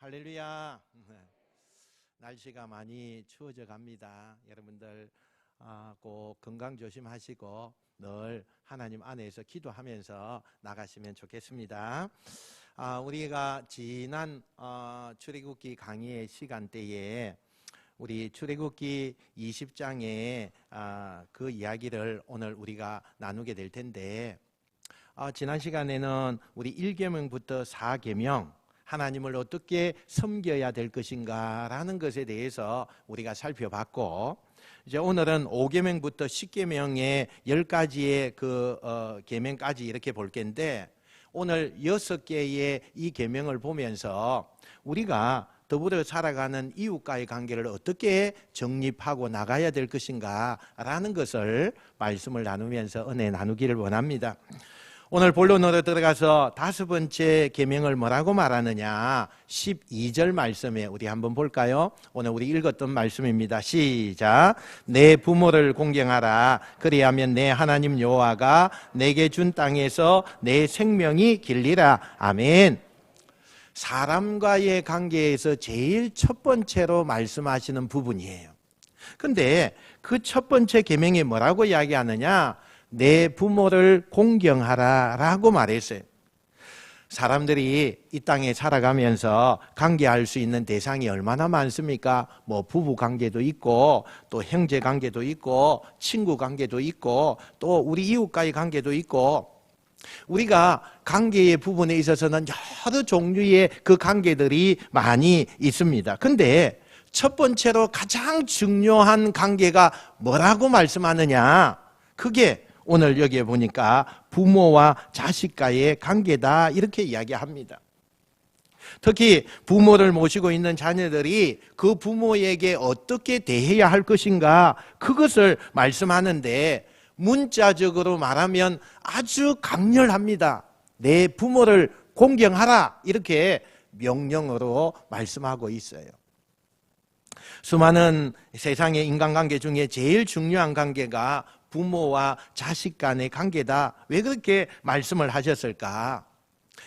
할렐루야. 날씨가 많이 추워져 갑니다. 여러분들 꼭 건강 조심하시고 늘 하나님 안에서 기도하면서 나가시면 좋겠습니다. 우리가 지난 출애굽기 강의의 시간대에 우리 출애굽기 20장의 그 이야기를 오늘 우리가 나누게 될 텐데, 지난 시간에는 우리 1계명부터 4계명, 하나님을 어떻게 섬겨야 될 것인가 라는 것에 대해서 우리가 살펴봤고, 이제 오늘은 5계명부터 10계명의 10가지의 그 계명까지 이렇게 볼 텐데, 오늘 6개의 이 계명을 보면서 우리가 더불어 살아가는 이웃과의 관계를 어떻게 정립하고 나가야 될 것인가 라는 것을 말씀을 나누면서 은혜 나누기를 원합니다. 오늘 본론으로 들어가서 5번째 계명을 뭐라고 말하느냐, 12절 말씀에 우리 한번 볼까요? 오늘 우리 읽었던 말씀입니다. 시작. 내 부모를 공경하라. 그리하면 내 하나님 여호와가 내게 준 땅에서 내 생명이 길리라. 아멘. 사람과의 관계에서 제일 첫 번째로 말씀하시는 부분이에요. 근데 그 첫 번째 계명이 뭐라고 이야기하느냐? 내 부모를 공경하라 라고 말했어요. 사람들이 이 땅에 살아가면서 관계할 수 있는 대상이 얼마나 많습니까? 뭐 부부 관계도 있고, 또 형제 관계도 있고, 친구 관계도 있고, 또 우리 이웃과의 관계도 있고, 우리가 관계의 부분에 있어서는 여러 종류의 그 관계들이 많이 있습니다. 근데 첫 번째로 가장 중요한 관계가 뭐라고 말씀하느냐? 그게 오늘 여기에 보니까 부모와 자식과의 관계다 이렇게 이야기합니다. 특히 부모를 모시고 있는 자녀들이 그 부모에게 어떻게 대해야 할 것인가, 그것을 말씀하는데 문자적으로 말하면 아주 강렬합니다. 내 부모를 공경하라 이렇게 명령어로 말씀하고 있어요. 수많은 세상의 인간관계 중에 제일 중요한 관계가 부모와 자식 간의 관계다. 왜 그렇게 말씀을 하셨을까?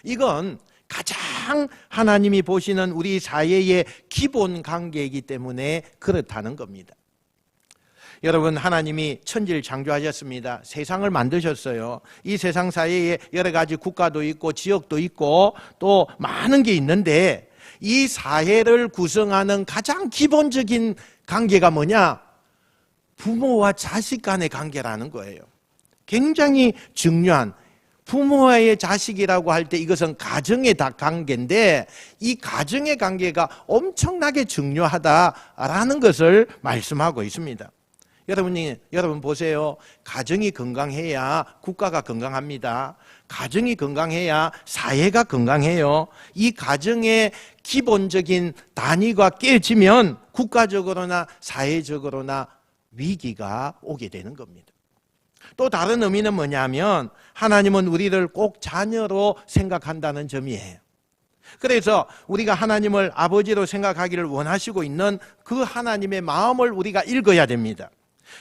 이건 가장 하나님이 보시는 우리 사회의 기본 관계이기 때문에 그렇다는 겁니다. 여러분, 하나님이 천지를 창조하셨습니다. 세상을 만드셨어요. 이 세상 사이에 여러 가지 국가도 있고 지역도 있고 또 많은 게 있는데, 이 사회를 구성하는 가장 기본적인 관계가 뭐냐? 부모와 자식 간의 관계라는 거예요. 굉장히 중요한, 부모와의 자식이라고 할 때 이것은 가정의 관계인데, 이 가정의 관계가 엄청나게 중요하다라는 것을 말씀하고 있습니다. 여러분 보세요. 가정이 건강해야 국가가 건강합니다. 가정이 건강해야 사회가 건강해요. 이 가정의 기본적인 단위가 깨지면 국가적으로나 사회적으로나 위기가 오게 되는 겁니다. 또 다른 의미는 뭐냐면, 하나님은 우리를 꼭 자녀로 생각한다는 점이에요. 그래서 우리가 하나님을 아버지로 생각하기를 원하시고 있는 그 하나님의 마음을 우리가 읽어야 됩니다.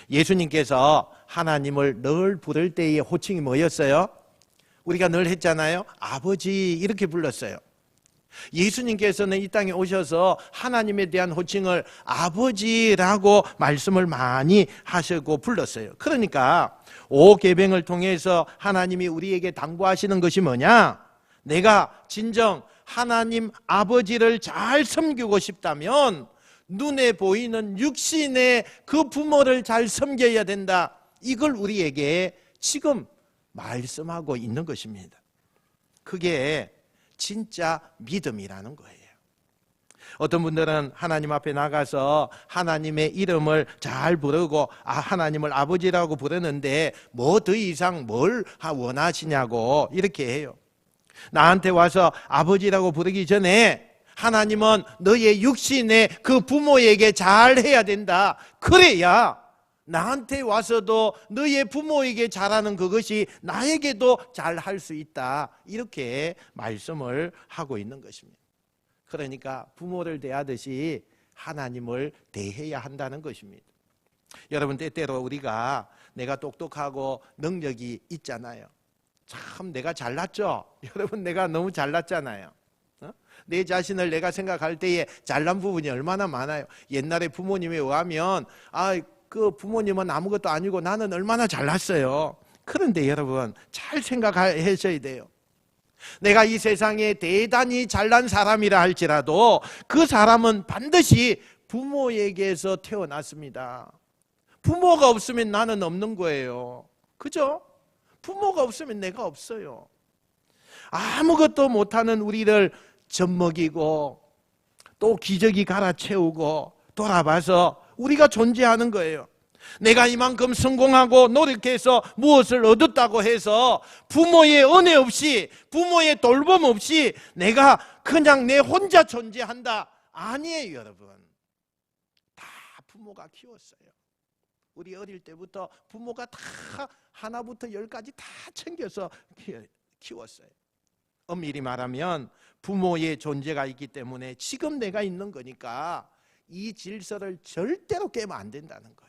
예수님께서 하나님을 늘 부를 때의 호칭이 뭐였어요? 우리가 늘 했잖아요. 아버지 이렇게 불렀어요. 예수님께서는 이 땅에 오셔서 하나님에 대한 호칭을 아버지라고 말씀을 많이 하시고 불렀어요. 그러니까 5계명을 통해서 하나님이 우리에게 당부하시는 것이 뭐냐? 내가 진정 하나님 아버지를 잘 섬기고 싶다면 눈에 보이는 육신의 그 부모를 잘 섬겨야 된다. 이걸 우리에게 지금 말씀하고 있는 것입니다. 그게 진짜 믿음이라는 거예요. 어떤 분들은 하나님 앞에 나가서 하나님의 이름을 잘 부르고 하나님을 아버지라고 부르는데 뭐 더 이상 뭘 원하시냐고 이렇게 해요. 나한테 와서 아버지라고 부르기 전에 하나님은 너의 육신의 그 부모에게 잘해야 된다. 그래야 나한테 와서도 너의 부모에게 잘하는 그것이 나에게도 잘할 수 있다. 이렇게 말씀을 하고 있는 것입니다. 그러니까 부모를 대하듯이 하나님을 대해야 한다는 것입니다. 여러분, 때때로 우리가 내가 똑똑하고 능력이 있잖아요. 참 내가 잘났죠? 여러분, 내가 너무 잘났잖아요. 내 자신을 내가 생각할 때에 잘난 부분이 얼마나 많아요. 옛날에 부모님에 의하면 그 부모님은 아무것도 아니고 나는 얼마나 잘났어요. 그런데 여러분 잘 생각하셔야 돼요. 내가 이 세상에 대단히 잘난 사람이라 할지라도 그 사람은 반드시 부모에게서 태어났습니다. 부모가 없으면 나는 없는 거예요. 그죠? 부모가 없으면 내가 없어요. 아무것도 못하는 우리를 젖먹이고 또 기저귀 갈아채우고 돌아봐서 우리가 존재하는 거예요. 내가 이만큼 성공하고 노력해서 무엇을 얻었다고 해서 부모의 은혜 없이 부모의 돌봄 없이 내가 그냥 내 혼자 존재한다. 아니에요, 여러분. 다 부모가 키웠어요. 우리 어릴 때부터 부모가 다 하나부터 열까지 다 챙겨서 키웠어요. 엄밀히 말하면 부모의 존재가 있기 때문에 지금 내가 있는 거니까 이 질서를 절대로 깨면 안 된다는 거예요.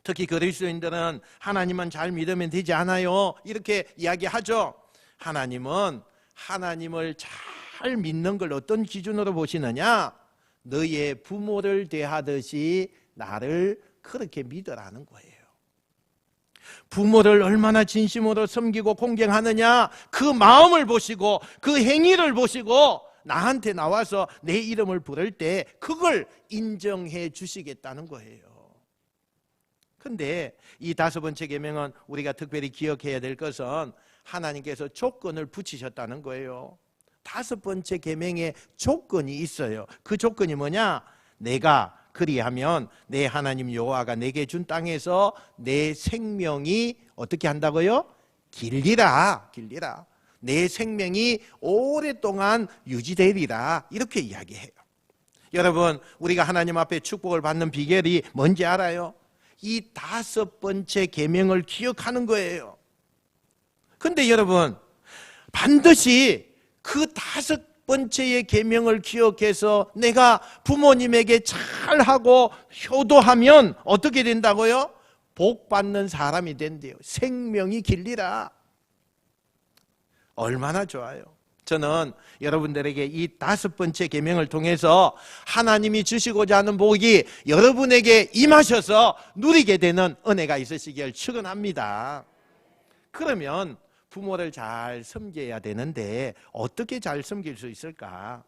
특히 그리스도인들은 하나님은 잘 믿으면 되지 않아요? 이렇게 이야기하죠. 하나님은 하나님을 잘 믿는 걸 어떤 기준으로 보시느냐? 너의 부모를 대하듯이 나를 그렇게 믿으라는 거예요. 부모를 얼마나 진심으로 섬기고 공경하느냐? 그 마음을 보시고 그 행위를 보시고 나한테 나와서 내 이름을 부를 때 그걸 인정해 주시겠다는 거예요. 근데 이 5번째 계명은 우리가 특별히 기억해야 될 것은 하나님께서 조건을 붙이셨다는 거예요. 5번째 계명에 조건이 있어요. 그 조건이 뭐냐? 내가 그리하면 내 하나님 여호와가 내게 준 땅에서 내 생명이 어떻게 한다고요? 길리라. 내 생명이 오랫동안 유지되리라. 이렇게 이야기해요. 여러분, 우리가 하나님 앞에 축복을 받는 비결이 뭔지 알아요? 이 5번째 계명을 기억하는 거예요. 근데 여러분, 반드시 그 5번째의 계명을 기억해서 내가 부모님에게 잘하고 효도하면 어떻게 된다고요? 복 받는 사람이 된대요. 생명이 길리라. 얼마나 좋아요. 저는 여러분들에게 이 5번째 계명을 통해서 하나님이 주시고자 하는 복이 여러분에게 임하셔서 누리게 되는 은혜가 있으시길 축원합니다. 그러면 부모를 잘 섬겨야 되는데 어떻게 잘 섬길 수 있을까?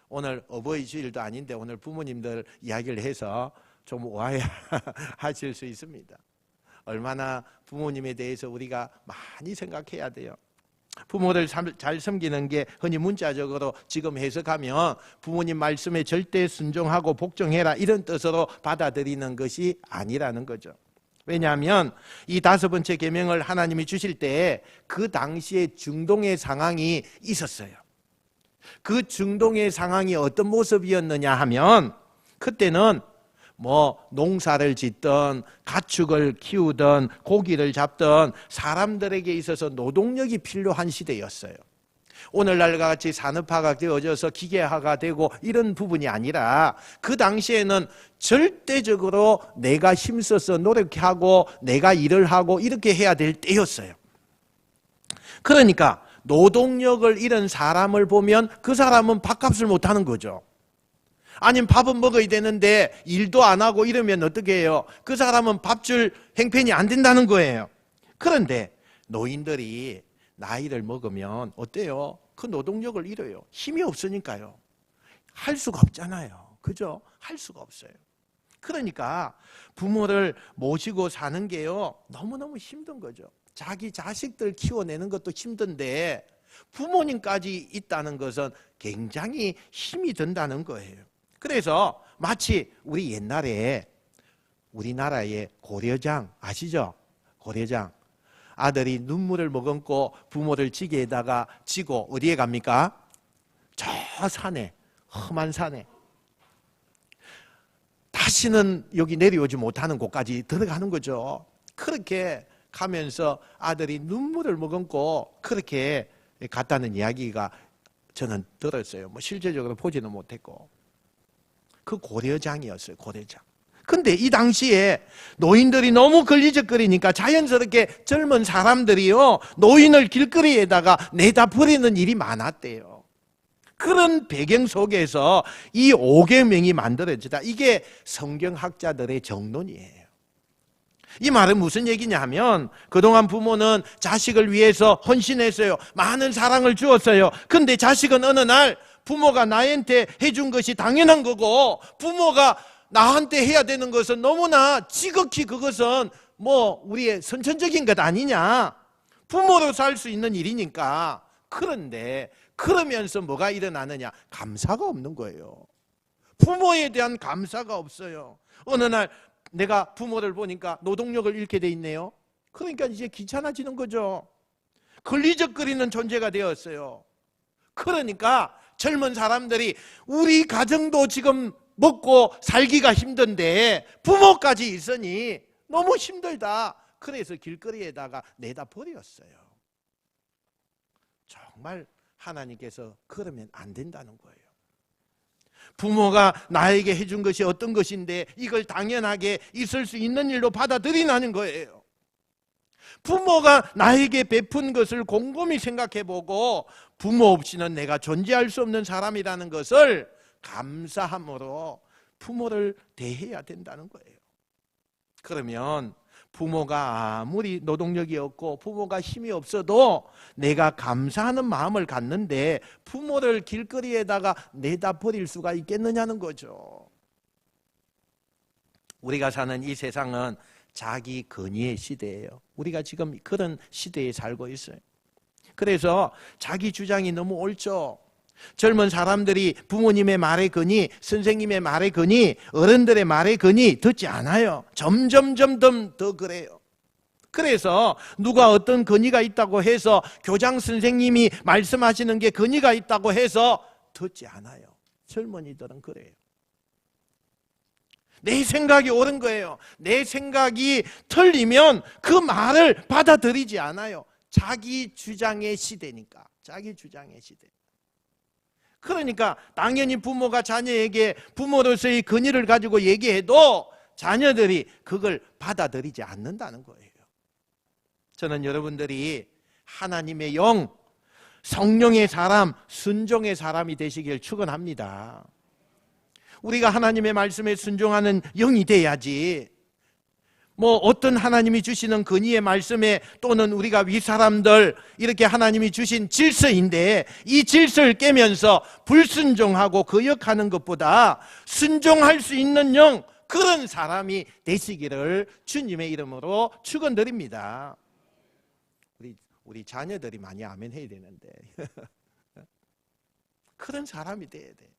오늘 어버이 주일도 아닌데 오늘 부모님들 이야기를 해서 좀 오해하실 수 있습니다. 얼마나 부모님에 대해서 우리가 많이 생각해야 돼요. 부모를 잘 섬기는 게 흔히 문자적으로 지금 해석하면 부모님 말씀에 절대 순종하고 복종해라 이런 뜻으로 받아들이는 것이 아니라는 거죠. 왜냐하면 이 5번째 계명을 하나님이 주실 때 그 당시에 중동의 상황이 있었어요. 그 중동의 상황이 어떤 모습이었느냐 하면 그때는 농사를 짓던 가축을 키우던 고기를 잡던 사람들에게 있어서 노동력이 필요한 시대였어요. 오늘날과 같이 산업화가 되어져서 기계화가 되고 이런 부분이 아니라 그 당시에는 절대적으로 내가 힘써서 노력하고 내가 일을 하고 이렇게 해야 될 때였어요. 그러니까 노동력을 잃은 사람을 보면 그 사람은 밥값을 못하는 거죠. 아니면 밥은 먹어야 되는데 일도 안 하고 이러면 어떻게 해요? 그 사람은 밥 줄 형편이 안 된다는 거예요. 그런데 노인들이 나이를 먹으면 어때요? 그 노동력을 잃어요. 힘이 없으니까요. 할 수가 없잖아요. 그죠? 할 수가 없어요. 그러니까 부모를 모시고 사는 게요 너무너무 힘든 거죠. 자기 자식들 키워내는 것도 힘든데 부모님까지 있다는 것은 굉장히 힘이 든다는 거예요. 그래서 마치 우리 옛날에 우리나라의 고려장 아시죠? 고려장 아들이 눈물을 머금고 부모를 지게에다가 지고 어디에 갑니까? 저 산에, 험한 산에 다시는 여기 내려오지 못하는 곳까지 들어가는 거죠. 그렇게 가면서 아들이 눈물을 머금고 그렇게 갔다는 이야기가 저는 들었어요. 실제적으로 보지는 못했고 그 고려장이었어요. 고려장. 근데 이 당시에 노인들이 너무 걸리적거리니까 자연스럽게 젊은 사람들이요, 노인을 길거리에다가 내다 버리는 일이 많았대요. 그런 배경 속에서 이 5계명이 만들어지다. 이게 성경학자들의 정론이에요. 이 말은 무슨 얘기냐 하면, 그동안 부모는 자식을 위해서 헌신했어요. 많은 사랑을 주었어요. 근데 자식은 어느 날 부모가 나한테 해준 것이 당연한 거고, 부모가 나한테 해야 되는 것은 너무나 지극히 그것은 우리의 선천적인 것 아니냐, 부모로 살 수 있는 일이니까. 그런데 그러면서 뭐가 일어나느냐? 감사가 없는 거예요. 부모에 대한 감사가 없어요. 어느 날 내가 부모를 보니까 노동력을 잃게 돼 있네요. 그러니까 이제 귀찮아지는 거죠. 걸리적거리는 존재가 되었어요. 그러니까 젊은 사람들이 우리 가정도 지금 먹고 살기가 힘든데 부모까지 있으니 너무 힘들다. 그래서 길거리에다가 내다 버렸어요. 정말 하나님께서 그러면 안 된다는 거예요. 부모가 나에게 해준 것이 어떤 것인데 이걸 당연하게 있을 수 있는 일로 받아들이라는 거예요. 부모가 나에게 베푼 것을 곰곰이 생각해보고 부모 없이는 내가 존재할 수 없는 사람이라는 것을 감사함으로 부모를 대해야 된다는 거예요. 그러면 부모가 아무리 노동력이 없고 부모가 힘이 없어도 내가 감사하는 마음을 갖는데 부모를 길거리에다가 내다 버릴 수가 있겠느냐는 거죠. 우리가 사는 이 세상은 자기 권위의 시대예요. 우리가 지금 그런 시대에 살고 있어요. 그래서 자기 주장이 너무 옳죠. 젊은 사람들이 부모님의 말에 거니, 선생님의 말에 거니, 어른들의 말에 거니 듣지 않아요. 점점 더 그래요. 그래서 누가 어떤 권위가 있다고 해서 교장 선생님이 말씀하시는 게 권위가 있다고 해서 듣지 않아요. 젊은이들은 그래요. 내 생각이 옳은 거예요. 내 생각이 틀리면 그 말을 받아들이지 않아요. 자기 주장의 시대니까. 자기 주장의 시대. 그러니까 당연히 부모가 자녀에게 부모로서의 권위를 가지고 얘기해도 자녀들이 그걸 받아들이지 않는다는 거예요. 저는 여러분들이 하나님의 영, 성령의 사람, 순종의 사람이 되시길 축원합니다. 우리가 하나님의 말씀에 순종하는 영이 돼야지, 어떤 하나님이 주시는 권위의 말씀에 또는 우리가 윗사람들 이렇게 하나님이 주신 질서인데 이 질서를 깨면서 불순종하고 거역하는 것보다 순종할 수 있는 영, 그런 사람이 되시기를 주님의 이름으로 축원드립니다. 우리 자녀들이 많이 아멘 해야 되는데 그런 사람이 돼야 돼.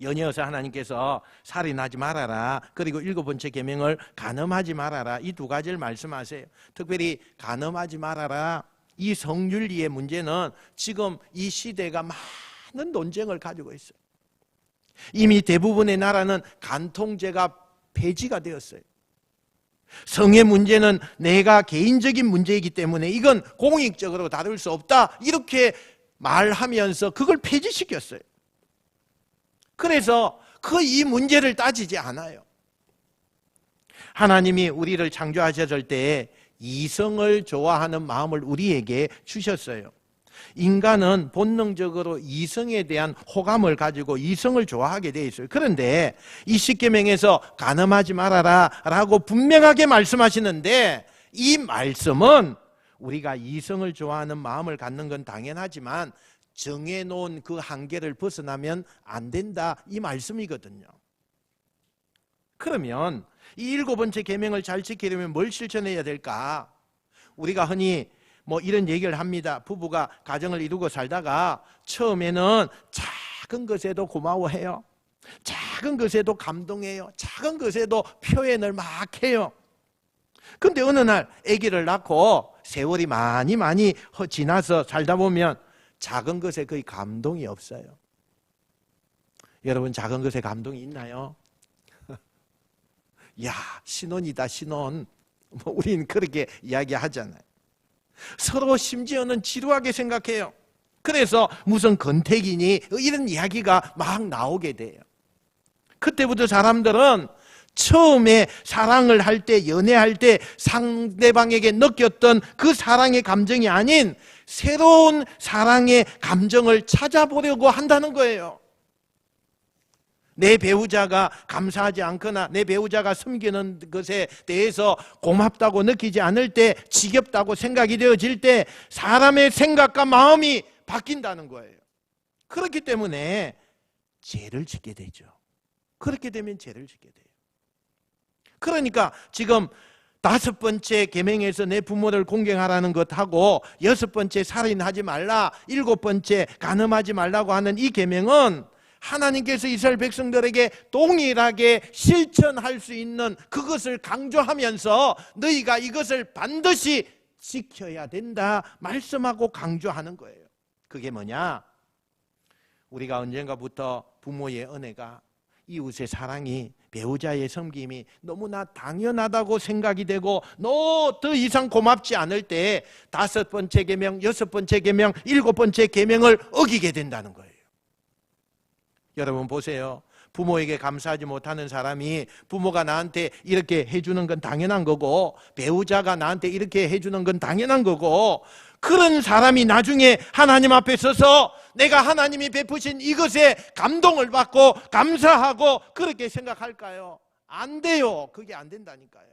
연이어서 하나님께서 살인하지 말아라, 그리고 7번째 계명을 간음하지 말아라, 이 두 가지를 말씀하세요. 특별히 간음하지 말아라, 이 성윤리의 문제는 지금 이 시대가 많은 논쟁을 가지고 있어요. 이미 대부분의 나라는 간통죄가 폐지가 되었어요. 성의 문제는 내가 개인적인 문제이기 때문에 이건 공익적으로 다룰 수 없다, 이렇게 말하면서 그걸 폐지시켰어요. 그래서 이 문제를 따지지 않아요. 하나님이 우리를 창조하셨을 때 이성을 좋아하는 마음을 우리에게 주셨어요. 인간은 본능적으로 이성에 대한 호감을 가지고 이성을 좋아하게 돼 있어요. 그런데 이 십계명에서 간음하지 말아라 라고 분명하게 말씀하시는데, 이 말씀은 우리가 이성을 좋아하는 마음을 갖는 건 당연하지만 정해놓은 그 한계를 벗어나면 안 된다, 이 말씀이거든요. 그러면 이 7번째 계명을 잘 지키려면 뭘 실천해야 될까? 우리가 흔히 이런 얘기를 합니다. 부부가 가정을 이루고 살다가 처음에는 작은 것에도 고마워해요. 작은 것에도 감동해요. 작은 것에도 표현을 막 해요. 근데 어느 날 아기를 낳고 세월이 많이 지나서 살다 보면 작은 것에 거의 감동이 없어요. 여러분, 작은 것에 감동이 있나요? 야, 신혼이다, 신혼. 우리는 그렇게 이야기하잖아요. 서로 심지어는 지루하게 생각해요. 그래서 무슨 건택이니 이런 이야기가 막 나오게 돼요. 그때부터 사람들은 처음에 사랑을 할 때, 연애할 때 상대방에게 느꼈던 그 사랑의 감정이 아닌 새로운 사랑의 감정을 찾아보려고 한다는 거예요. 내 배우자가 감사하지 않거나 내 배우자가 섬기는 것에 대해서 고맙다고 느끼지 않을 때, 지겹다고 생각이 되어질 때 사람의 생각과 마음이 바뀐다는 거예요. 그렇기 때문에 죄를 짓게 되죠. 그렇게 되면 죄를 짓게 돼요. 그러니까 지금 5번째 계명에서 내 부모를 공경하라는 것하고 6번째 살인하지 말라, 7번째 간음하지 말라고 하는 이 계명은 하나님께서 이스라엘 백성들에게 동일하게 실천할 수 있는 그것을 강조하면서 너희가 이것을 반드시 지켜야 된다 말씀하고 강조하는 거예요. 그게 뭐냐? 우리가 언젠가부터 부모의 은혜가, 이웃의 사랑이, 배우자의 섬김이 너무나 당연하다고 생각이 되고 너 더 이상 고맙지 않을 때 5번째 계명, 6번째 계명, 7번째 계명을 어기게 된다는 거예요. 여러분 보세요. 부모에게 감사하지 못하는 사람이 부모가 나한테 이렇게 해주는 건 당연한 거고 배우자가 나한테 이렇게 해주는 건 당연한 거고, 그런 사람이 나중에 하나님 앞에 서서 내가 하나님이 베푸신 이것에 감동을 받고 감사하고 그렇게 생각할까요? 안 돼요. 그게 안 된다니까요.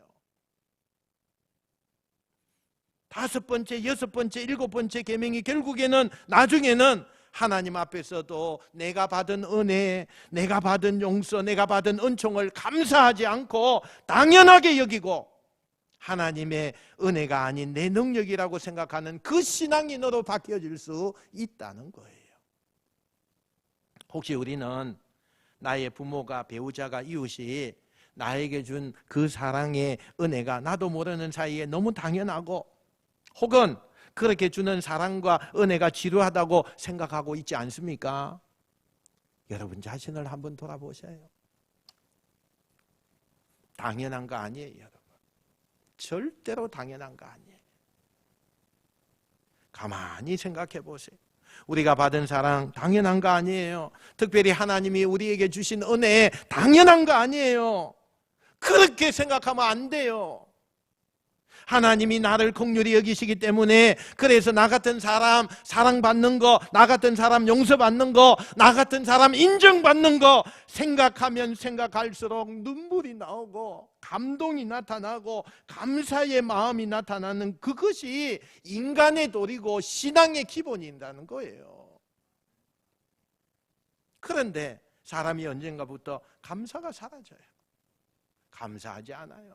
5번째, 6번째, 7번째 계명이 결국에는 나중에는 하나님 앞에서도 내가 받은 은혜, 내가 받은 용서, 내가 받은 은총을 감사하지 않고 당연하게 여기고 하나님의 은혜가 아닌 내 능력이라고 생각하는 그 신앙인으로 바뀌어질 수 있다는 거예요. 혹시 우리는 나의 부모가, 배우자가, 이웃이 나에게 준 그 사랑의 은혜가 나도 모르는 사이에 너무 당연하고 혹은 그렇게 주는 사랑과 은혜가 지루하다고 생각하고 있지 않습니까? 여러분 자신을 한번 돌아보셔요. 당연한 거 아니에요, 여러분. 절대로 당연한 거 아니에요. 가만히 생각해 보세요. 우리가 받은 사랑 당연한 거 아니에요. 특별히 하나님이 우리에게 주신 은혜 당연한 거 아니에요. 그렇게 생각하면 안 돼요. 하나님이 나를 긍휼히 여기시기 때문에, 그래서 나 같은 사람 사랑받는 거, 나 같은 사람 용서받는 거, 나 같은 사람 인정받는 거 생각하면 생각할수록 눈물이 나오고 감동이 나타나고 감사의 마음이 나타나는 그것이 인간의 도리고 신앙의 기본이라는 거예요. 그런데 사람이 언젠가부터 감사가 사라져요. 감사하지 않아요.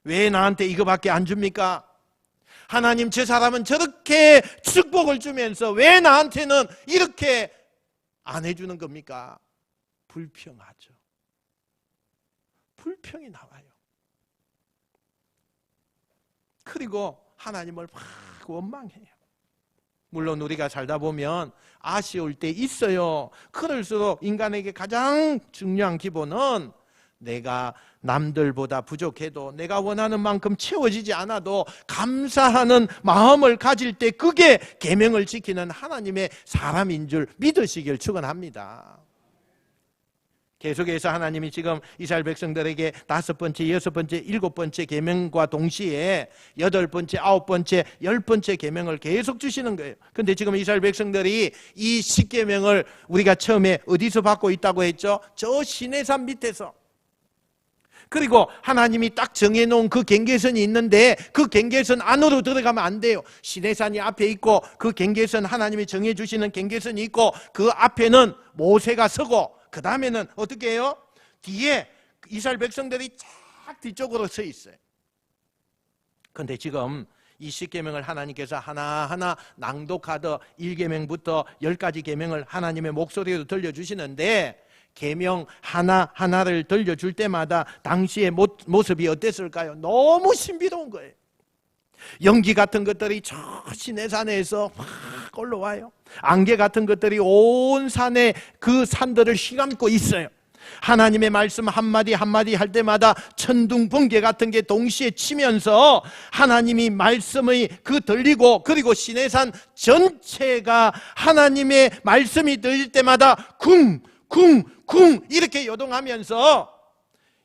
왜 나한테 이거밖에 안 줍니까? 하나님, 저 사람은 저렇게 축복을 주면서 왜 나한테는 이렇게 안 해주는 겁니까? 불평하죠. 불평이 나와요. 그리고 하나님을 막 원망해요. 물론 우리가 살다 보면 아쉬울 때 있어요. 그럴수록 인간에게 가장 중요한 기본은 내가 남들보다 부족해도, 내가 원하는 만큼 채워지지 않아도 감사하는 마음을 가질 때 그게 계명을 지키는 하나님의 사람인 줄 믿으시길 축원합니다. 계속해서 하나님이 지금 이스라엘 백성들에게 5번째, 6번째, 7번째 계명과 동시에 8번째, 9번째, 10번째 계명을 계속 주시는 거예요. 그런데 지금 이스라엘 백성들이 이 10계명을 우리가 처음에 어디서 받고 있다고 했죠? 저 시내산 밑에서. 그리고 하나님이 딱 정해놓은 그 경계선이 있는데 그 경계선 안으로 들어가면 안 돼요. 시내산이 앞에 있고 그 경계선, 하나님이 정해주시는 경계선이 있고 그 앞에는 모세가 서고 그 다음에는 어떻게 해요? 뒤에 이스라엘 백성들이 쫙 뒤쪽으로 서 있어요. 그런데 지금 이 10계명을 하나님께서 하나하나 낭독하듯 1계명부터 10가지 계명을 하나님의 목소리로 들려주시는데, 계명 하나하나를 들려줄 때마다 당시의 모습이 어땠을까요? 너무 신비로운 거예요. 연기 같은 것들이 저 시내산에서 막 올라와요. 안개 같은 것들이 온 산에 그 산들을 휘감고 있어요. 하나님의 말씀 한마디 한마디 할 때마다 천둥 번개 같은 게 동시에 치면서 하나님이 말씀이 들리고, 그리고 시내산 전체가 하나님의 말씀이 들릴 때마다 쿵쿵 이렇게 요동하면서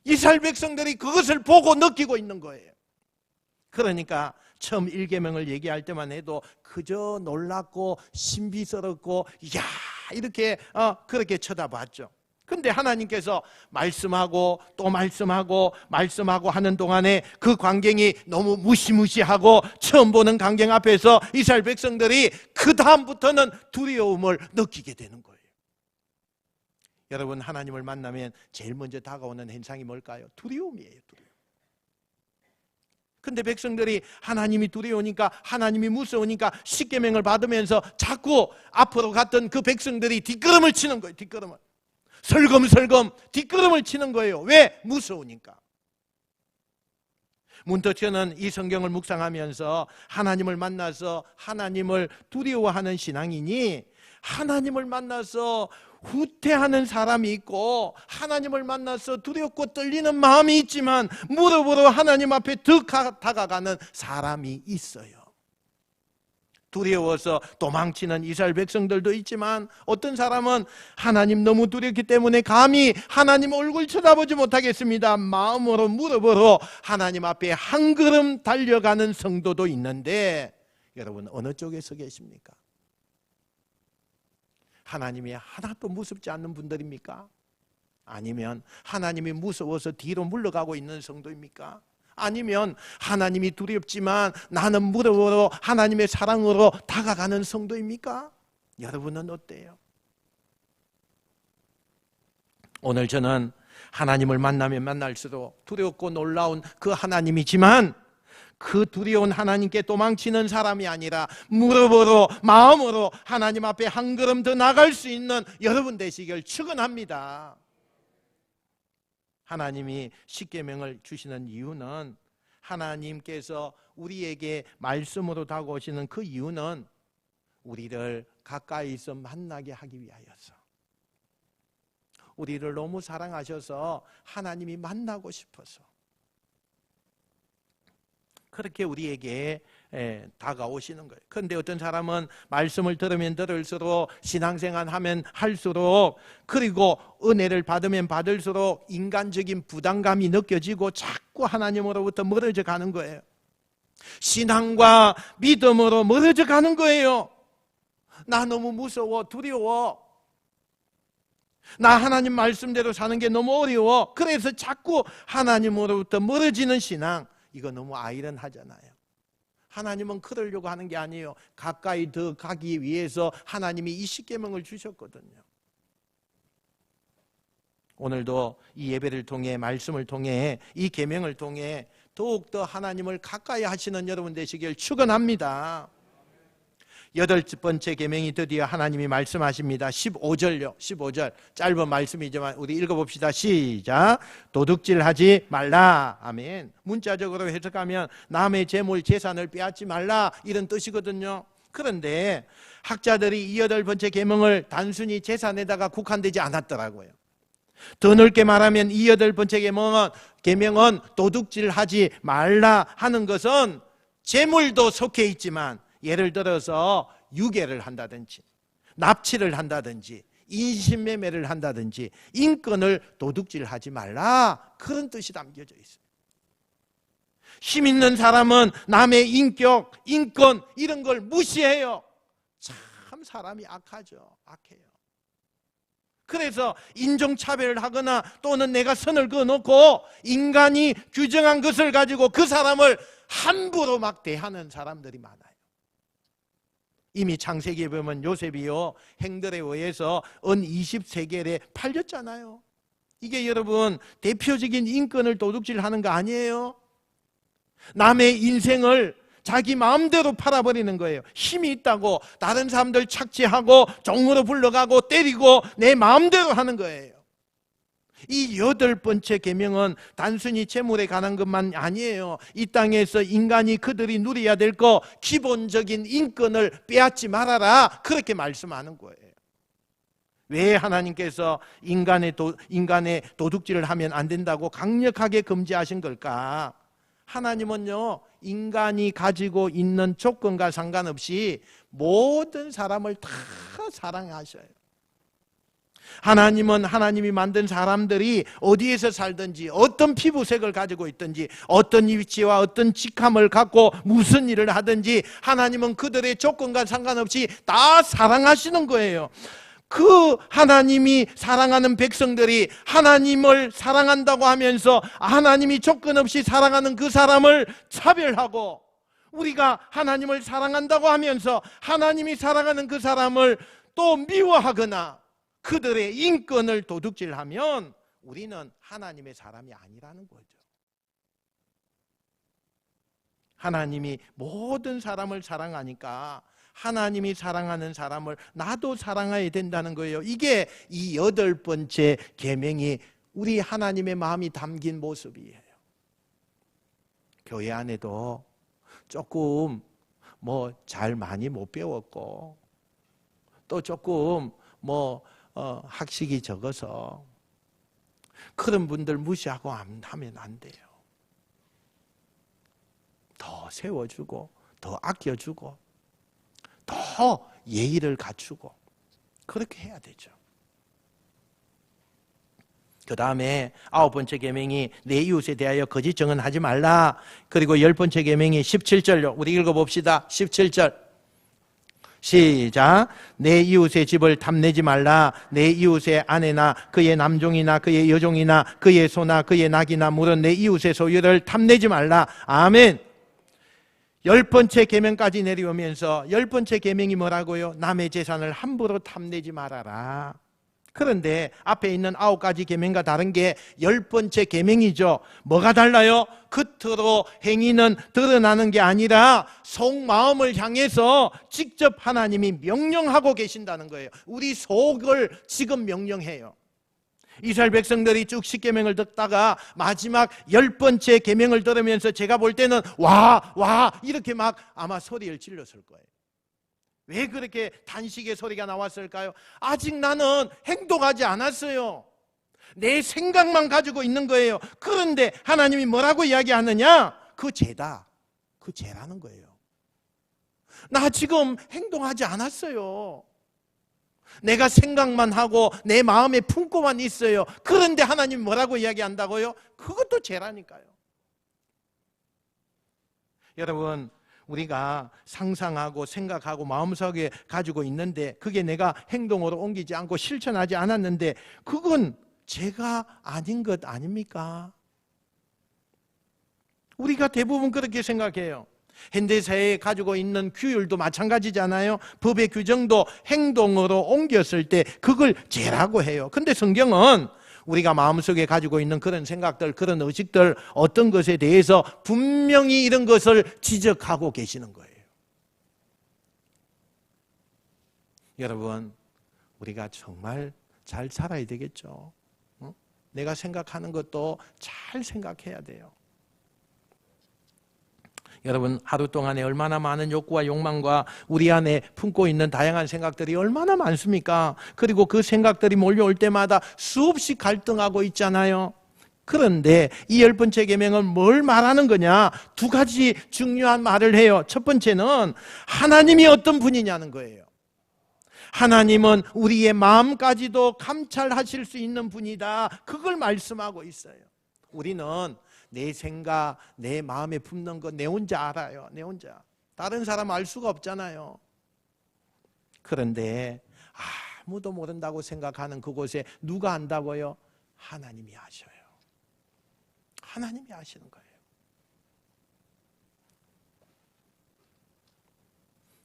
이스라엘 백성들이 그것을 보고 느끼고 있는 거예요. 그러니까 처음 1계명을 얘기할 때만 해도 그저 놀랍고 신비스럽고 이야 이렇게 그렇게 쳐다봤죠. 근데 하나님께서 말씀하고 또 말씀하고 하는 동안에 그 광경이 너무 무시무시하고 처음 보는 광경 앞에서 이스라엘 백성들이 그 다음부터는 두려움을 느끼게 되는 거예요. 여러분, 하나님을 만나면 제일 먼저 다가오는 현상이 뭘까요? 두려움이에요. 두려움. 근데 백성들이 하나님이 두려우니까, 하나님이 무서우니까 십계명을 받으면서 자꾸 앞으로 갔던 그 백성들이 뒷걸음을 치는 거예요. 뒷걸음을. 설금설금 뒷걸음을 치는 거예요. 왜? 무서우니까. 문득 저는 이 성경을 묵상하면서 하나님을 만나서 하나님을 두려워하는 신앙이니, 하나님을 만나서 후퇴하는 사람이 있고 하나님을 만나서 두렵고 떨리는 마음이 있지만 무릎으로 하나님 앞에 더 다가가는 사람이 있어요. 두려워서 도망치는 이스라엘 백성들도 있지만 어떤 사람은 하나님 너무 두렵기 때문에 감히 하나님 얼굴 쳐다보지 못하겠습니다. 마음으로 무릎으로 하나님 앞에 한 걸음 달려가는 성도도 있는데, 여러분 어느 쪽에 서 계십니까? 하나님이 하나도 무섭지 않는 분들입니까? 아니면 하나님이 무서워서 뒤로 물러가고 있는 성도입니까? 아니면 하나님이 두렵지만 나는 무릎으로 하나님의 사랑으로 다가가는 성도입니까? 여러분은 어때요? 오늘 저는 하나님을 만나면 만날수록 두렵고 놀라운 그 하나님이지만 그 두려운 하나님께 도망치는 사람이 아니라 무릎으로 마음으로 하나님 앞에 한 걸음 더 나갈 수 있는 여러분 되시길 축원합니다. 하나님이 십계명을 주시는 이유는, 하나님께서 우리에게 말씀으로 다가오시는 그 이유는 우리를 가까이서 만나게 하기 위하여서, 우리를 너무 사랑하셔서 하나님이 만나고 싶어서 그렇게 우리에게 다가오시는 거예요. 그런데 어떤 사람은 말씀을 들으면 들을수록, 신앙생활 하면 할수록, 그리고 은혜를 받으면 받을수록 인간적인 부담감이 느껴지고 자꾸 하나님으로부터 멀어져 가는 거예요. 신앙과 믿음으로 멀어져 가는 거예요. 나 너무 무서워, 두려워. 나 하나님 말씀대로 사는 게 너무 어려워. 그래서 자꾸 하나님으로부터 멀어지는 신앙, 이거 너무 아이러니하잖아요. 하나님은 그러려고 하는 게 아니에요. 가까이 더 가기 위해서 하나님이 이 십계명을 주셨거든요. 오늘도 이 예배를 통해, 말씀을 통해, 이 계명을 통해 더욱더 하나님을 가까이 하시는 여러분 되시길 축원합니다. 8번째 계명이 드디어 하나님이 말씀하십니다. 15절요. 15절 짧은 말씀이지만 우리 읽어봅시다. 시작. 도둑질하지 말라. 아멘. 문자적으로 해석하면 남의 재물 재산을 빼앗지 말라, 이런 뜻이거든요. 그런데 학자들이 이 8번째 계명을 단순히 재산에다가 국한되지 않았더라고요. 더 넓게 말하면 이 8번째 계명은 도둑질하지 말라 하는 것은 재물도 속해 있지만, 예를 들어서 유괴를 한다든지 납치를 한다든지 인신매매를 한다든지 인권을 도둑질하지 말라, 그런 뜻이 담겨져 있어요. 힘 있는 사람은 남의 인격, 인권 이런 걸 무시해요. 참 사람이 악하죠. 악해요. 그래서 인종차별을 하거나 또는 내가 선을 그어놓고 인간이 규정한 것을 가지고 그 사람을 함부로 막 대하는 사람들이 많아요. 이미 창세기에 보면 요셉이요, 행들에 의해서 은 20세겔에 팔렸잖아요. 이게 여러분 대표적인 인권을 도둑질하는 거 아니에요? 남의 인생을 자기 마음대로 팔아버리는 거예요. 힘이 있다고 다른 사람들 착취하고 종으로 불러가고 때리고 내 마음대로 하는 거예요. 이 8번째 계명은 단순히 재물에 관한 것만 아니에요. 이 땅에서 인간이 그들이 누려야 될 거, 기본적인 인권을 빼앗지 말아라, 그렇게 말씀하는 거예요. 왜 하나님께서 인간의 도둑질을 하면 안 된다고 강력하게 금지하신 걸까? 하나님은요, 인간이 가지고 있는 조건과 상관없이 모든 사람을 다 사랑하셔요. 하나님은 하나님이 만든 사람들이 어디에서 살든지 어떤 피부색을 가지고 있든지 어떤 위치와 어떤 직함을 갖고 무슨 일을 하든지 하나님은 그들의 조건과 상관없이 다 사랑하시는 거예요. 그 하나님이 사랑하는 백성들이 하나님을 사랑한다고 하면서 하나님이 조건 없이 사랑하는 그 사람을 차별하고, 우리가 하나님을 사랑한다고 하면서 하나님이 사랑하는 그 사람을 또 미워하거나 그들의 인권을 도둑질하면 우리는 하나님의 사람이 아니라는 거죠. 하나님이 모든 사람을 사랑하니까 하나님이 사랑하는 사람을 나도 사랑해야 된다는 거예요. 이게 이 8번째 계명이 우리 하나님의 마음이 담긴 모습이에요. 교회 안에도 조금 잘 많이 못 배웠고 또 조금 학식이 적어서 그런 분들 무시하고 하면 안 돼요. 더 세워주고 더 아껴주고 더 예의를 갖추고 그렇게 해야 되죠. 그 다음에 9번째 계명이 내 이웃에 대하여 거짓 증언하지 말라. 그리고 10번째 계명이 17절요. 우리 읽어봅시다. 17절 시작. 내 이웃의 집을 탐내지 말라. 내 이웃의 아내나 그의 남종이나 그의 여종이나 그의 소나 그의 낙이나 물은 내 이웃의 소유를 탐내지 말라. 아멘. 10번째 계명까지 내려오면서 10번째 계명이 뭐라고요? 남의 재산을 함부로 탐내지 말아라. 그런데 앞에 있는 9가지 계명과 다른 게 10번째 계명이죠. 뭐가 달라요? 겉으로 행위는 드러나는 게 아니라 속마음을 향해서 직접 하나님이 명령하고 계신다는 거예요. 우리 속을 지금 명령해요. 이스라엘 백성들이 쭉 10계명을 듣다가 마지막 10번째 계명을 들으면서 제가 볼 때는 와 이렇게 막 아마 소리를 질렀을 거예요. 왜 그렇게 단식의 소리가 나왔을까요? 아직 나는 행동하지 않았어요. 내 생각만 가지고 있는 거예요. 그런데 하나님이 뭐라고 이야기하느냐? 그 죄다. 그 죄라는 거예요. 나 지금 행동하지 않았어요. 내가 생각만 하고 내 마음에 품고만 있어요. 그런데 하나님 뭐라고 이야기한다고요? 그것도 죄라니까요. 여러분, 우리가 상상하고 생각하고 마음속에 가지고 있는데 그게 내가 행동으로 옮기지 않고 실천하지 않았는데 그건 죄가 아닌 것 아닙니까? 우리가 대부분 그렇게 생각해요. 현대사회에 가지고 있는 규율도 마찬가지잖아요. 법의 규정도 행동으로 옮겼을 때 그걸 죄라고 해요. 근데 성경은 우리가 마음속에 가지고 있는 그런 생각들, 그런 의식들, 어떤 것에 대해서 분명히 이런 것을 지적하고 계시는 거예요. 여러분, 우리가 정말 잘 살아야 되겠죠. 내가 생각하는 것도 잘 생각해야 돼요. 여러분, 하루 동안에 얼마나 많은 욕구와 욕망과 우리 안에 품고 있는 다양한 생각들이 얼마나 많습니까? 그리고 그 생각들이 몰려올 때마다 수없이 갈등하고 있잖아요. 그런데 이 10번째 계명은 뭘 말하는 거냐? 2가지 중요한 말을 해요. 첫 번째는 하나님이 어떤 분이냐는 거예요. 하나님은 우리의 마음까지도 감찰하실 수 있는 분이다. 그걸 말씀하고 있어요. 우리는 내 생각, 내 마음에 품는 거 내 혼자 알아요. 내 혼자. 다른 사람 알 수가 없잖아요. 그런데 아무도 모른다고 생각하는 그곳에 누가 안다고요? 하나님이 아셔요. 하나님이 아시는 거예요.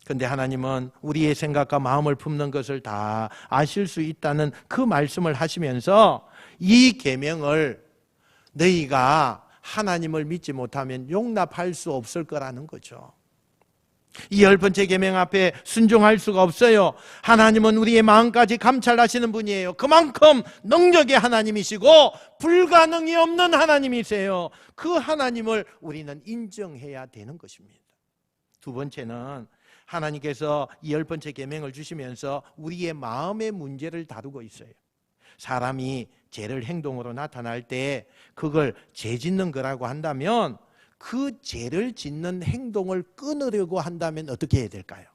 그런데 하나님은 우리의 생각과 마음을 품는 것을 다 아실 수 있다는 그 말씀을 하시면서 이 계명을 너희가 하나님을 믿지 못하면 용납할 수 없을 거라는 거죠. 이 10번째 계명 앞에 순종할 수가 없어요. 하나님은 우리의 마음까지 감찰하시는 분이에요. 그만큼 능력의 하나님이시고 불가능이 없는 하나님이세요. 그 하나님을 우리는 인정해야 되는 것입니다. 2번째는 하나님께서 이 10번째 계명을 주시면서 우리의 마음의 문제를 다루고 있어요. 사람이 죄를 행동으로 나타날 때 그걸 죄 짓는 거라고 한다면 그 죄를 짓는 행동을 끊으려고 한다면 어떻게 해야 될까요?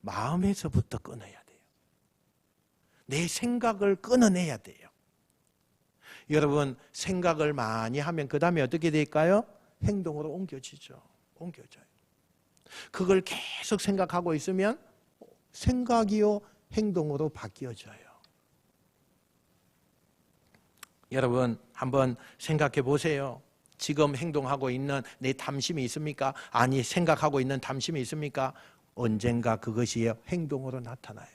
마음에서부터 끊어야 돼요. 내 생각을 끊어내야 돼요. 여러분, 생각을 많이 하면 그 다음에 어떻게 될까요? 행동으로 옮겨지죠. 옮겨져요. 그걸 계속 생각하고 있으면 생각이요 행동으로 바뀌어져요. 여러분, 한번 생각해 보세요. 지금 행동하고 있는 내 탐심이 있습니까? 아니, 생각하고 있는 탐심이 있습니까? 언젠가 그것이 행동으로 나타나요.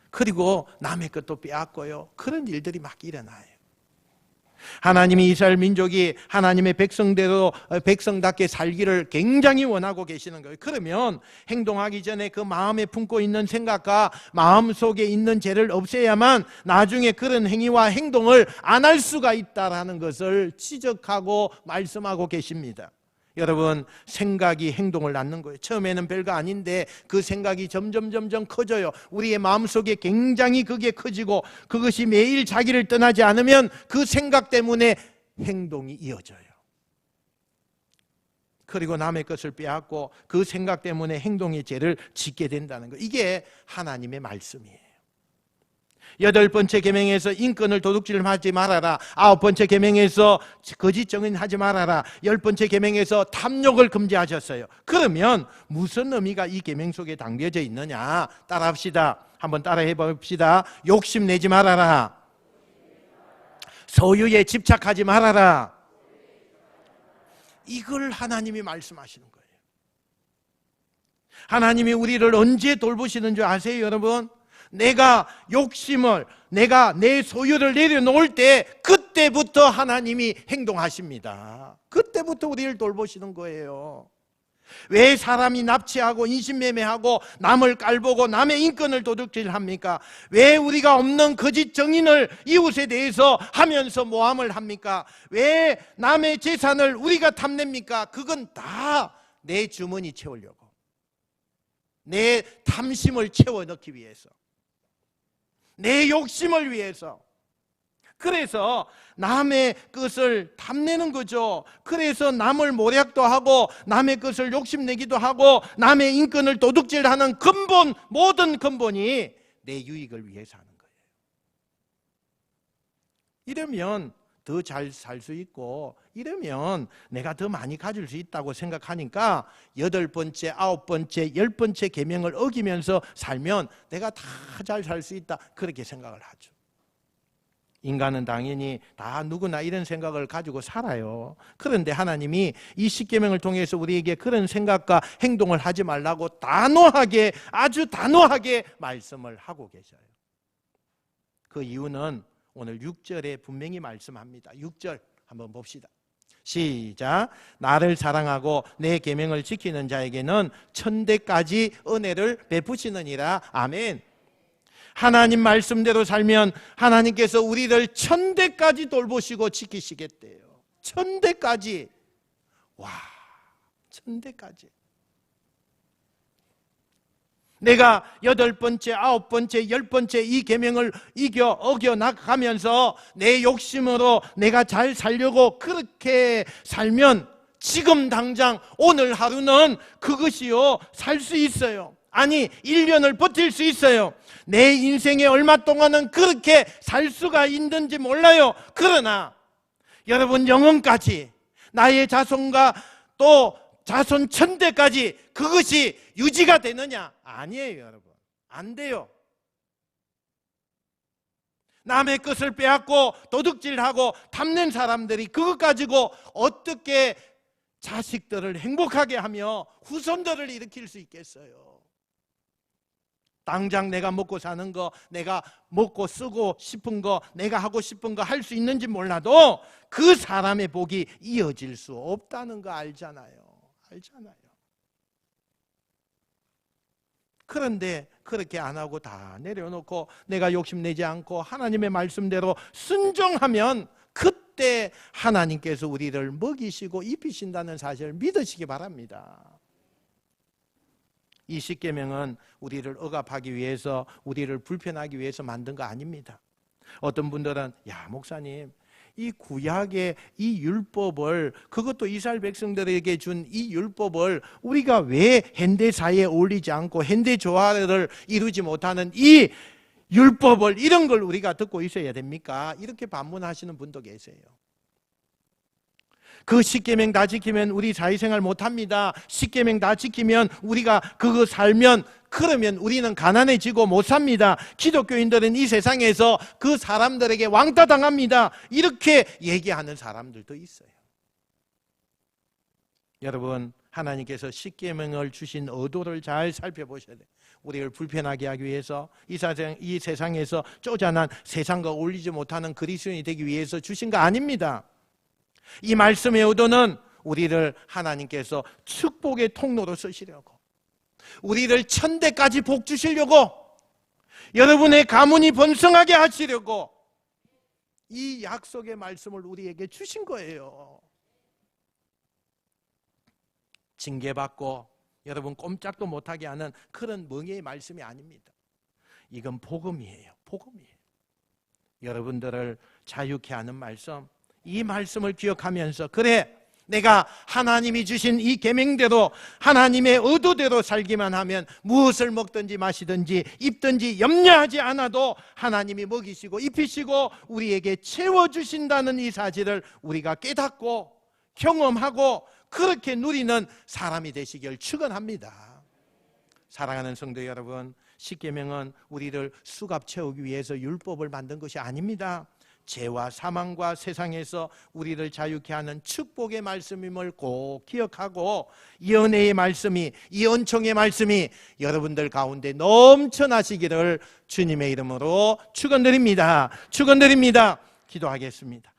그리고 남의 것도 빼앗고요. 그런 일들이 막 일어나요. 하나님이 이스라엘 민족이 하나님의 백성대로 백성답게 살기를 굉장히 원하고 계시는 거예요. 그러면 행동하기 전에 그 마음에 품고 있는 생각과 마음속에 있는 죄를 없애야만 나중에 그런 행위와 행동을 안 할 수가 있다라는 것을 지적하고 말씀하고 계십니다. 여러분, 생각이 행동을 낳는 거예요. 처음에는 별거 아닌데 그 생각이 점점 커져요. 우리의 마음속에 굉장히 그게 커지고 그것이 매일 자기를 떠나지 않으면 그 생각 때문에 행동이 이어져요. 그리고 남의 것을 빼앗고 그 생각 때문에 행동의 죄를 짓게 된다는 거. 이게 하나님의 말씀이에요. 8번째 계명에서 인권을 도둑질하지 말아라. 9번째 계명에서 거짓 증언하지 말아라. 10번째 계명에서 탐욕을 금지하셨어요. 그러면 무슨 의미가 이 계명 속에 담겨져 있느냐? 따라합시다. 한번 따라해 봅시다. 욕심내지 말아라. 소유에 집착하지 말아라. 이걸 하나님이 말씀하시는 거예요. 하나님이 우리를 언제 돌보시는 줄 아세요, 여러분? 내가 욕심을, 내가 내 소유를 내려놓을 때 그때부터 하나님이 행동하십니다. 그때부터 우리를 돌보시는 거예요. 왜 사람이 납치하고 인신매매하고 남을 깔보고 남의 인권을 도둑질합니까? 왜 우리가 없는 거짓 증인을 이웃에 대해서 하면서 모함을 합니까? 왜 남의 재산을 우리가 탐냅니까? 그건 다 내 주머니 채우려고, 내 탐심을 채워 넣기 위해서, 내 욕심을 위해서. 그래서 남의 것을 탐내는 거죠. 그래서 남을 모략도 하고 남의 것을 욕심내기도 하고 남의 인권을 도둑질하는 근본, 모든 근본이 내 유익을 위해서 하는 거예요. 이러면 더 잘 살 수 있고, 이러면 내가 더 많이 가질 수 있다고 생각하니까 8번째, 9번째, 10번째 계명을 어기면서 살면 내가 다 잘 살 수 있다, 그렇게 생각을 하죠. 인간은 당연히 다 누구나 이런 생각을 가지고 살아요. 그런데 하나님이 이 10계명을 통해서 우리에게 그런 생각과 행동을 하지 말라고 단호하게, 아주 단호하게 말씀을 하고 계셔요. 그 이유는 오늘 6절에 분명히 말씀합니다. 6절 한번 봅시다. 시작. 나를 사랑하고 내 계명을 지키는 자에게는 천대까지 은혜를 베푸시느니라. 아멘. 하나님 말씀대로 살면 하나님께서 우리를 천대까지 돌보시고 지키시겠대요. 천대까지. 와, 천대까지. 내가 8번째, 9번째, 10번째 이 계명을 어겨 나가면서 내 욕심으로 내가 잘 살려고 그렇게 살면 지금 당장 오늘 하루는 그것이요 살 수 있어요. 아니, 1년을 버틸 수 있어요. 내 인생에 얼마 동안은 그렇게 살 수가 있는지 몰라요. 그러나 여러분, 영원까지 나의 자손과 또 자손 천대까지 그것이 유지가 되느냐? 아니에요, 여러분. 안 돼요. 남의 것을 빼앗고 도둑질하고 탐낸 사람들이 그것 가지고 어떻게 자식들을 행복하게 하며 후손들을 일으킬 수 있겠어요? 당장 내가 먹고 사는 거, 내가 먹고 쓰고 싶은 거, 내가 하고 싶은 거 할 수 있는지 몰라도 그 사람의 복이 이어질 수 없다는 거 알잖아요. 그런데 그렇게 안 하고 다 내려놓고 내가 욕심내지 않고 하나님의 말씀대로 순종하면 그때 하나님께서 우리를 먹이시고 입히신다는 사실을 믿으시기 바랍니다. 이 10계명은 우리를 억압하기 위해서, 우리를 불편하기 위해서 만든 거 아닙니다. 어떤 분들은 야, 목사님, 이 구약의 이 율법을, 그것도 이스라엘 백성들에게 준 이 율법을 우리가 왜 현대사회에 어울리지 않고 현대 조화를 이루지 못하는 이 율법을, 이런 걸 우리가 듣고 있어야 됩니까? 이렇게 반문하시는 분도 계세요. 그 십계명 다 지키면 우리 사회생활 못합니다. 십계명 다 지키면 우리가 그거 살면, 그러면 우리는 가난해지고 못 삽니다. 기독교인들은 이 세상에서 그 사람들에게 왕따 당합니다. 이렇게 얘기하는 사람들도 있어요. 여러분, 하나님께서 십계명을 주신 의도를 잘 살펴보셔야 돼요. 우리를 불편하게 하기 위해서, 이 세상에서 쪼잔한 세상과 어울리지 못하는 그리스도인이 되기 위해서 주신 거 아닙니다. 이 말씀의 의도는 우리를 하나님께서 축복의 통로로 쓰시려고, 우리를 천대까지 복 주시려고, 여러분의 가문이 번성하게 하시려고 이 약속의 말씀을 우리에게 주신 거예요. 징계받고 여러분 꼼짝도 못하게 하는 그런 멍해의 말씀이 아닙니다. 이건 복음이에요. 복음이에요. 여러분들을 자유케 하는 말씀, 이 말씀을 기억하면서, 그래, 내가 하나님이 주신 이 계명대로, 하나님의 의도대로 살기만 하면 무엇을 먹든지 마시든지 입든지 염려하지 않아도 하나님이 먹이시고 입히시고 우리에게 채워주신다는 이 사실을 우리가 깨닫고 경험하고 그렇게 누리는 사람이 되시길 축원합니다. 사랑하는 성도 여러분, 십계명은 우리를 수갑 채우기 위해서 율법을 만든 것이 아닙니다. 죄와 사망과 세상에서 우리를 자유케 하는 축복의 말씀임을 꼭 기억하고, 이 은혜의 말씀이, 이 은총의 말씀이 여러분들 가운데 넘쳐나시기를 주님의 이름으로 축원드립니다. 축원드립니다. 기도하겠습니다.